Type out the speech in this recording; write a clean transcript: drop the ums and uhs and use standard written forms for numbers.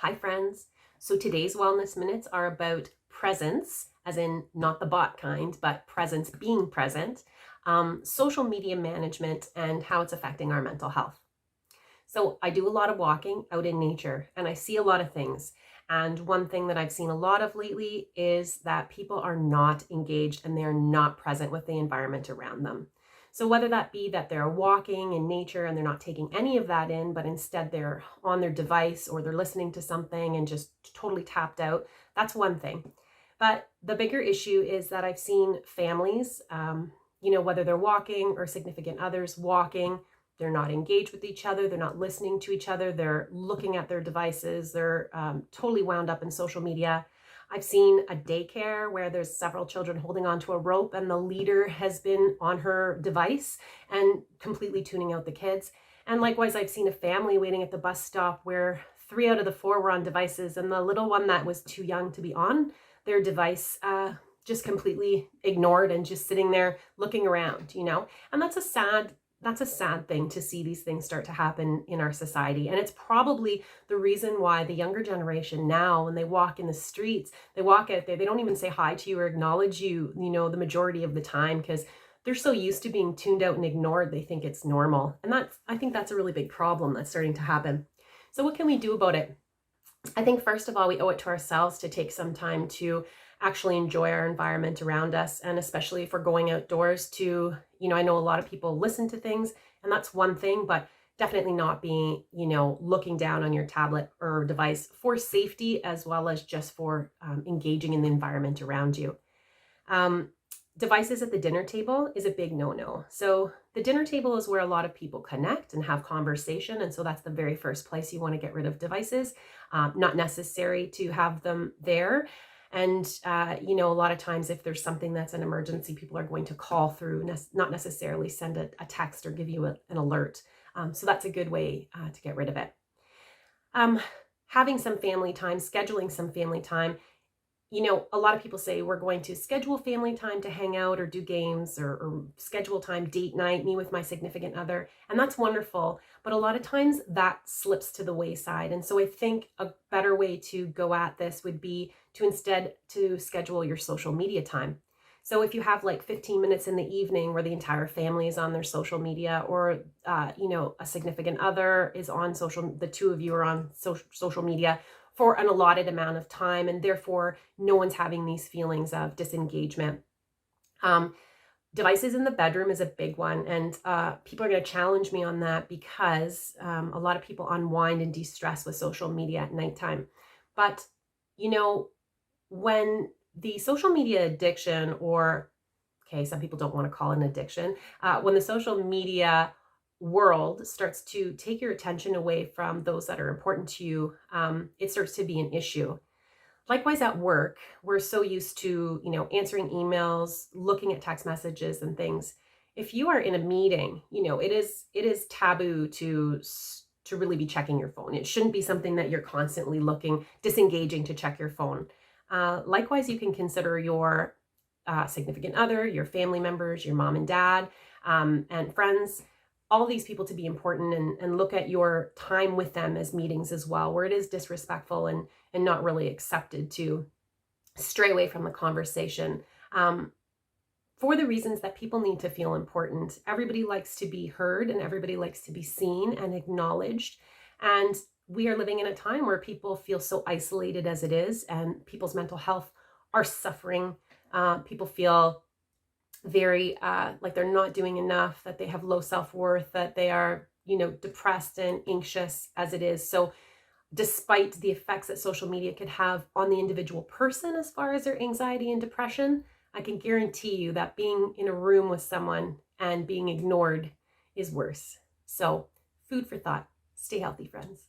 Hi, friends. So today's Wellness Minutes are about presence, as in not the bot kind, but presence, being present, social media management, and how it's affecting our mental health. So I do a lot of walking out in nature and I see a lot of things. And one thing that I've seen a lot of lately is that people are not engaged and they're not present with the environment around them. So whether that be that they're walking in nature and they're not taking any of that in, but instead they're on their device or they're listening to something and just totally tapped out, that's one thing. But the bigger issue is that I've seen families, whether they're walking or significant others walking, they're not engaged with each other. They're not listening to each other. They're looking at their devices. They're totally wound up in social media. I've seen a daycare where there's several children holding onto a rope and the leader has been on her device and completely tuning out the kids. And likewise, I've seen a family waiting at the bus stop where 3 out of the 4 were on devices and the little one that was too young to be on their device just completely ignored and just sitting there looking around. And that's a sad thing to see these things start to happen in our society. And it's probably the reason why the younger generation now, when they walk in the streets, they walk out there, they don't even say hi to you or acknowledge you, the majority of the time, because they're so used to being tuned out and ignored, they think it's normal. And I think that's a really big problem that's starting to happen. So what can we do about it? I think first of all, we owe it to ourselves to take some time to actually enjoy our environment around us. And especially if we're going outdoors to, I know a lot of people listen to things and that's one thing, but definitely not being, looking down on your tablet or device for safety as well as just for engaging in the environment around you. Devices at the dinner table is a big no-no. So the dinner table is where a lot of people connect and have conversation. And so that's the very first place you want to get rid of devices. Not necessary to have them there. And, a lot of times if there's something that's an emergency, people are going to call through, not necessarily send a text or give you an alert. So that's a good way to get rid of it. Having some family time, scheduling some family time. A lot of people say we're going to schedule family time to hang out or do games or schedule time, date night, me with my significant other. And that's wonderful. But a lot of times that slips to the wayside. And so I think a better way to go at this would be to instead to schedule your social media time. So if you have like 15 minutes in the evening where the entire family is on their social media or, a significant other is on the two of you are on social media for an allotted amount of time, and therefore no one's having these feelings of disengagement. Devices in the bedroom is a big one, and people are going to challenge me on that because a lot of people unwind and de-stress with social media at nighttime. But, when the social media addiction some people don't want to call it an addiction, when the social media world starts to take your attention away from those that are important to you, it starts to be an issue. Likewise at work, we're so used to, answering emails, looking at text messages and things. If you are in a meeting, it is taboo to really be checking your phone. It shouldn't be something that you're constantly disengaging to check your phone. Likewise, you can consider your significant other, your family members, your mom and dad, and friends, all these people to be important and look at your time with them as meetings as well, where it is disrespectful and not really accepted to stray away from the conversation for the reasons that people need to feel important. Everybody likes to be heard and everybody likes to be seen and acknowledged. And we are living in a time where people feel so isolated as it is, and people's mental health are suffering. People feel very like they're not doing enough, that they have low self-worth, that they are, depressed and anxious as it is. So despite the effects that social media could have on the individual person as far as their anxiety and depression, I can guarantee you that being in a room with someone and being ignored is worse. So food for thought. Stay healthy, friends.